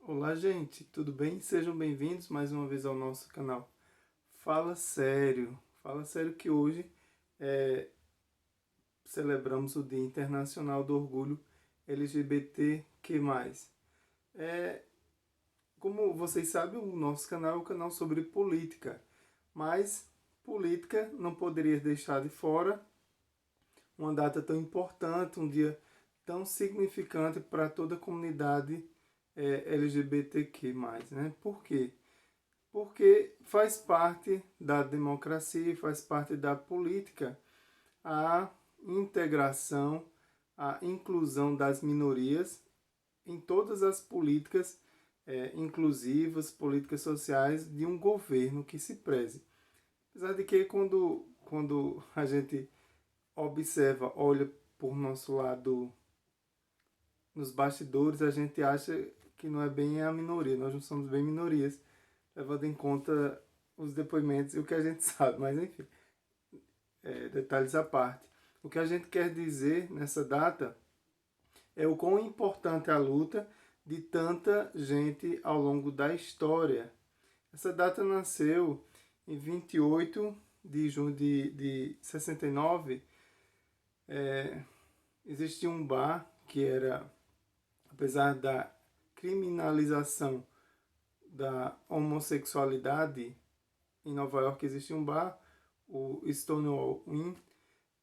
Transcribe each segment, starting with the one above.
Olá, gente, tudo bem? Sejam bem-vindos mais uma vez ao nosso canal Fala Sério. Fala Sério que hoje celebramos o Dia Internacional do Orgulho LGBTQ+. É, como vocês sabem, o nosso canal é um canal sobre política, mas política não poderia deixar de fora uma data tão importante, um dia tão significante para toda a comunidade LGBTQ+, né? Por quê? Porque faz parte da democracia, faz parte da política a integração, a inclusão das minorias em todas as políticas inclusivas, políticas sociais de um governo que se preze. Apesar de que quando a gente observa, olha por nosso lado nos bastidores, a gente acha que não é bem a minoria, nós não somos bem minorias, levando em conta os depoimentos e o que a gente sabe, mas enfim, detalhes à parte. O que a gente quer dizer nessa data é o quão importante é a luta de tanta gente ao longo da história. Essa data nasceu em 28 de junho de 69. Existia um bar que era, apesar da criminalização da homossexualidade, em Nova York existia um bar, o Stonewall Inn,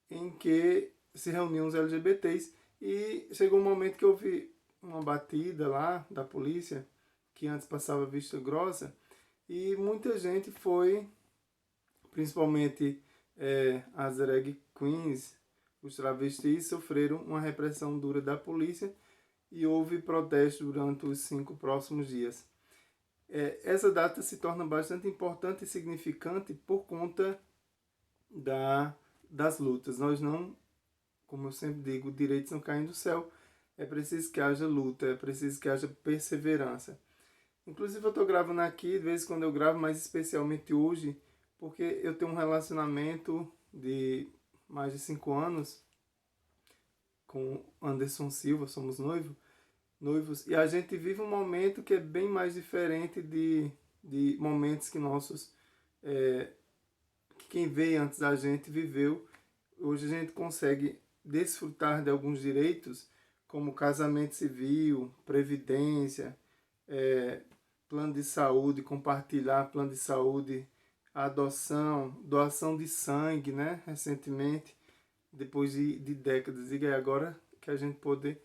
em que se reuniam os LGBTs e chegou um momento que houve uma batida lá da polícia, que antes passava vista grossa, e muita gente foi, principalmente as drag queens, os travestis, sofreram uma repressão dura da polícia e houve protesto durante os 5 próximos dias. Essa data se torna bastante importante e significante por conta das lutas. Nós não, como eu sempre digo, direitos não caem do céu. É preciso que haja luta, é preciso que haja perseverança. Inclusive eu estou gravando aqui, de vez em quando eu gravo, mas especialmente hoje, porque eu tenho um relacionamento de mais de 5 anos com Anderson Silva, somos noivos, e a gente vive um momento que é bem mais diferente de momentos que nossos, que quem veio antes da gente viveu. Hoje a gente consegue desfrutar de alguns direitos, como casamento civil, previdência, plano de saúde, compartilhar plano de saúde, adoção, doação de sangue, né? Recentemente, depois de décadas, e agora que a gente poder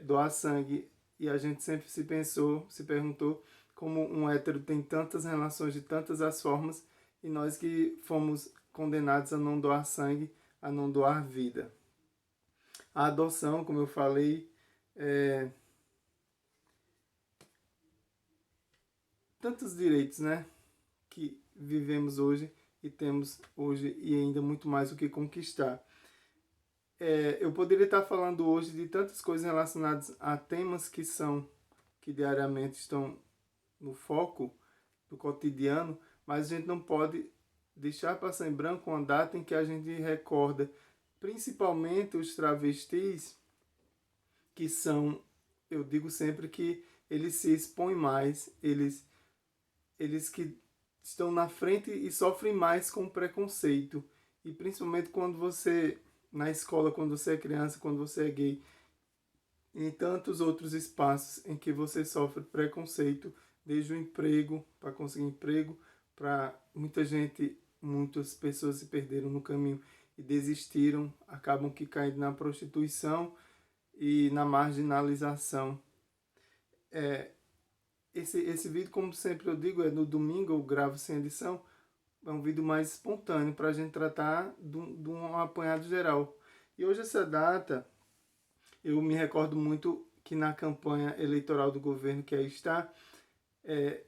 doar sangue. E a gente sempre se perguntou como um hétero tem tantas relações de tantas as formas e nós que fomos condenados a não doar sangue, a não doar vida. A adoção, como eu falei, tantos direitos, né, que vivemos hoje e temos hoje e ainda muito mais o que conquistar. Eu poderia estar falando hoje de tantas coisas relacionadas a temas que diariamente estão no foco do cotidiano, mas a gente não pode deixar passar em branco uma data em que a gente recorda principalmente os travestis, que são, eu digo sempre que eles se expõem mais, eles que estão na frente e sofrem mais com preconceito. E principalmente quando você, na escola, quando você é criança, quando você é gay, em tantos outros espaços em que você sofre preconceito, desde o emprego, para conseguir emprego, para muita gente, muitas pessoas se perderam no caminho e desistiram, acabam que caindo na prostituição e na marginalização. Esse vídeo, como sempre eu digo, é no domingo, eu gravo sem edição, é um vídeo mais espontâneo para a gente tratar de um apanhado geral. E hoje essa data, eu me recordo muito que na campanha eleitoral do governo que aí está,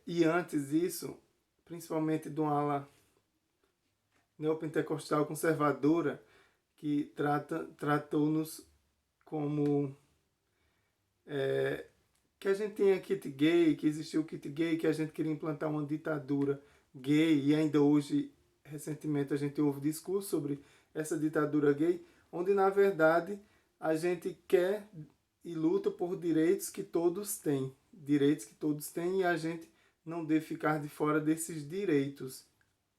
e antes disso, principalmente de uma ala neopentecostal conservadora, que tratou-nos como que a gente tinha kit gay, que existiu o kit gay, que a gente queria implantar uma ditadura gay, e ainda hoje, recentemente, a gente ouve discurso sobre essa ditadura gay, onde na verdade a gente quer e luta por direitos que todos têm, direitos que todos têm e a gente não deve ficar de fora desses direitos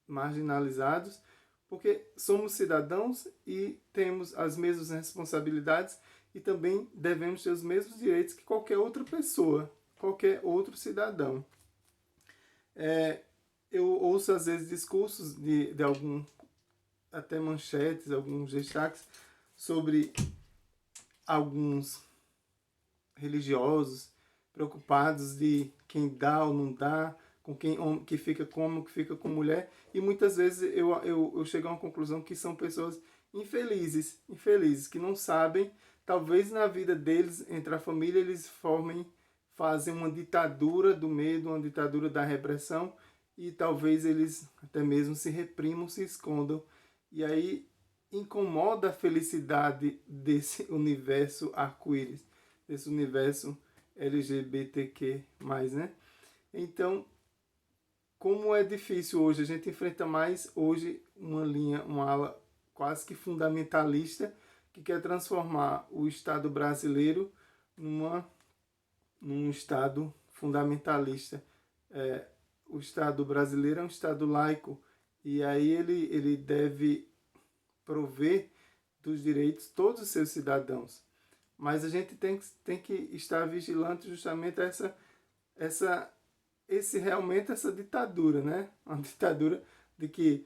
marginalizados, porque somos cidadãos e temos as mesmas responsabilidades e também devemos ter os mesmos direitos que qualquer outra pessoa, qualquer outro cidadão. Eu ouço às vezes discursos de algum, até manchetes, alguns destaques sobre alguns religiosos preocupados de quem dá ou não dá, com quem homem que fica com homem, que fica com mulher, e muitas vezes eu chego a uma conclusão que são pessoas infelizes, que não sabem, talvez na vida deles, entre a família, eles fazem uma ditadura do medo, uma ditadura da repressão, e talvez eles até mesmo se reprimam, se escondam, e aí incomoda a felicidade desse universo arco-íris, desse universo LGBTQ+, né? Então, como é difícil hoje, a gente enfrenta mais hoje uma ala quase que fundamentalista que quer transformar o Estado brasileiro num Estado fundamentalista. O Estado brasileiro é um Estado laico e aí ele deve prover dos direitos todos os seus cidadãos. Mas a gente tem que estar vigilante justamente a realmente essa ditadura, né? Uma ditadura de que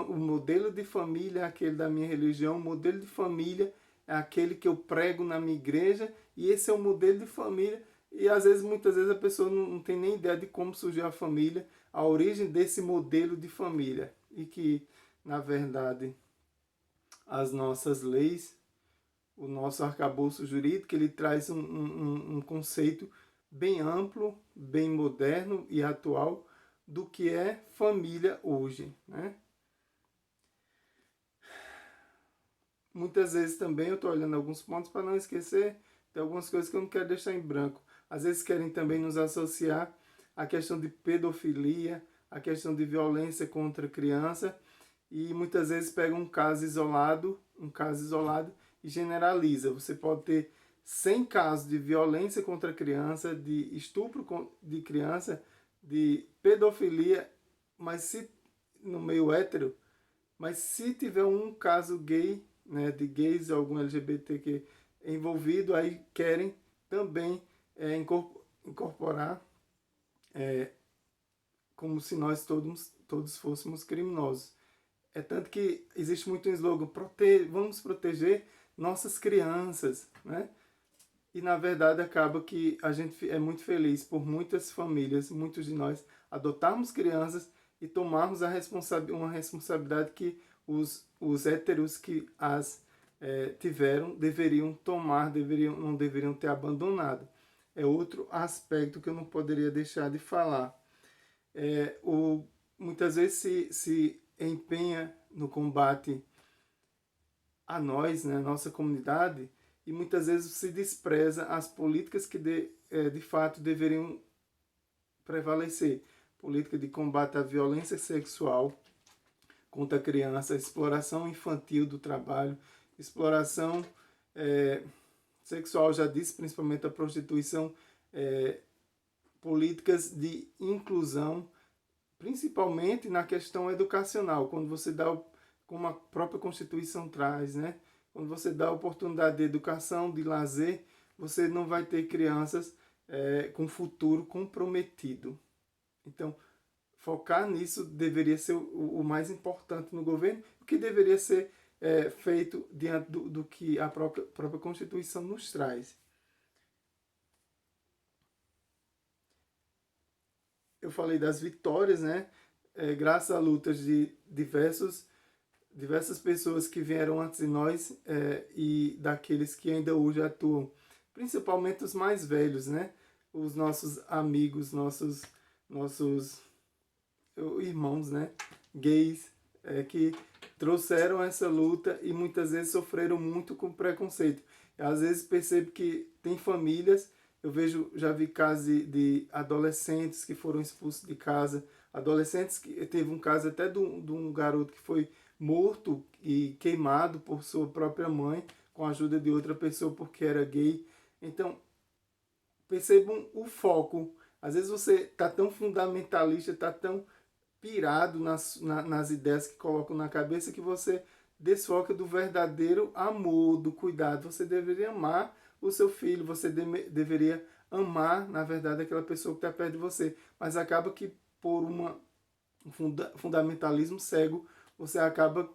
o modelo de família é aquele da minha religião, o modelo de família é aquele que eu prego na minha igreja, e esse é o modelo de família. E às vezes, muitas vezes, a pessoa não tem nem ideia de como surgiu a família, a origem desse modelo de família. E que, na verdade, as nossas leis, o nosso arcabouço jurídico, ele traz um conceito bem amplo, bem moderno e atual do que é família hoje, né? Muitas vezes também eu estou olhando alguns pontos para não esquecer de algumas coisas que eu não quero deixar em branco. Às vezes querem também nos associar à questão de pedofilia, à questão de violência contra a criança, e muitas vezes pegam um caso isolado e generaliza. Você pode ter 100 casos de violência contra a criança, de estupro de criança, de pedofilia, mas se no meio hétero, mas se tiver um caso gay, né, de gays, algum LGBTQ envolvido, aí querem também incorporar como se nós todos fôssemos criminosos. É tanto que existe muito um slogan, vamos proteger nossas crianças, né? E na verdade acaba que a gente é muito feliz por muitas famílias, muitos de nós, adotarmos crianças e tomarmos uma responsabilidade que os héteros que as tiveram deveriam tomar, não deveriam ter abandonado. É outro aspecto que eu não poderia deixar de falar. Muitas vezes se empenha no combate a nós, né, nossa comunidade, e muitas vezes se despreza as políticas que de fato deveriam prevalecer. Política de combate à violência sexual contra a criança, exploração infantil do trabalho, exploração sexual, já disse, principalmente a prostituição, políticas de inclusão, principalmente na questão educacional, quando você dá, como a própria Constituição traz, né? Quando você dá a oportunidade de educação, de lazer, você não vai ter crianças com futuro comprometido. Então, focar nisso deveria ser o mais importante no governo, o que deveria ser feito diante do que a própria Constituição nos traz. Eu falei das vitórias, né? Graças a lutas de diversas pessoas que vieram antes de nós e daqueles que ainda hoje atuam, principalmente os mais velhos, né? Os nossos amigos, nossos irmãos, né? Gays, que trouxeram essa luta e muitas vezes sofreram muito com preconceito. Eu, às vezes percebo que tem famílias, já vi casos de adolescentes que foram expulsos de casa, adolescentes que teve um caso até de um garoto que foi morto e queimado por sua própria mãe com a ajuda de outra pessoa porque era gay. Então, percebam o foco. Às vezes você está tão fundamentalista, está tão pirado nas ideias que colocam na cabeça que você desfoca do verdadeiro amor, do cuidado. Você deveria amar o seu filho, você deveria amar, na verdade, aquela pessoa que está perto de você. Mas acaba que por um fundamentalismo cego, você acaba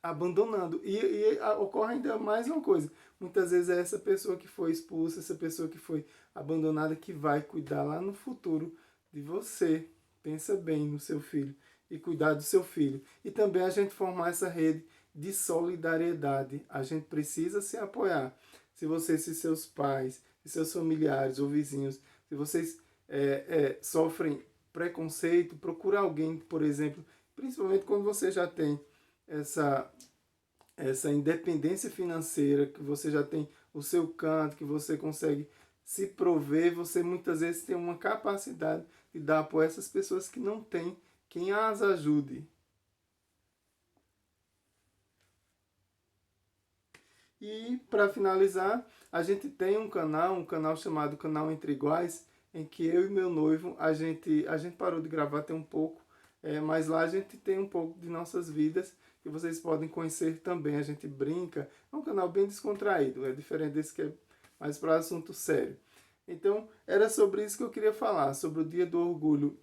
abandonando. E ocorre ainda mais uma coisa. Muitas vezes é essa pessoa que foi expulsa, essa pessoa que foi abandonada, que vai cuidar lá no futuro de você. Pensa bem no seu filho e cuidar do seu filho. E também a gente formar essa rede de solidariedade. A gente precisa se apoiar. Se seus pais, se seus familiares ou vizinhos, se vocês sofrem preconceito, procura alguém, por exemplo, principalmente quando você já tem essa independência financeira, que você já tem o seu canto, que você consegue se prover, você muitas vezes tem uma capacidade de dar apoio a essas pessoas que não têm quem as ajude. E para finalizar, a gente tem um canal chamado Canal Entre Iguais, em que eu e meu noivo, a gente parou de gravar tem um pouco, mas lá a gente tem um pouco de nossas vidas que vocês podem conhecer também. A gente brinca, é um canal bem descontraído, é diferente desse que é mais para assunto sério. Então, era sobre isso que eu queria falar, sobre o Dia do Orgulho.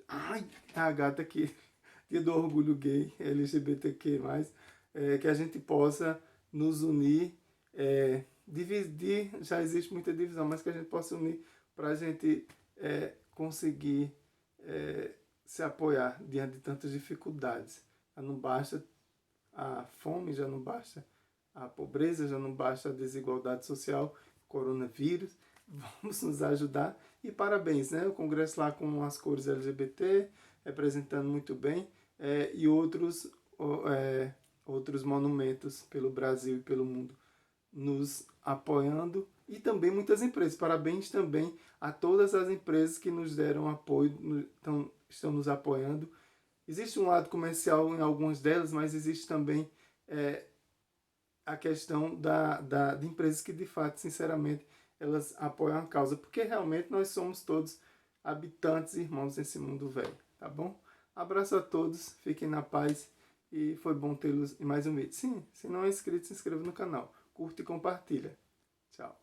Ai, a gata aqui. Dia do Orgulho Gay, LGBTQ+, que a gente possa nos unir, dividir, já existe muita divisão, mas que a gente possa unir para a gente conseguir se apoiar diante de tantas dificuldades. Já não basta a fome, já não basta a pobreza, já não basta a desigualdade social, coronavírus. Vamos nos ajudar. E parabéns, né? O congresso lá com as cores LGBT, representando muito bem, e outros monumentos pelo Brasil e pelo mundo nos apoiando, e também muitas empresas. Parabéns também a todas as empresas que nos deram apoio, estão nos apoiando. Existe um lado comercial em algumas delas, mas existe também a questão de empresas que, de fato, sinceramente, elas apoiam a causa, porque realmente nós somos todos habitantes e irmãos nesse mundo velho, tá bom? Abraço a todos, fiquem na paz e foi bom tê-los em mais um vídeo. Sim, se não é inscrito, se inscreva no canal, curta e compartilha. Tchau.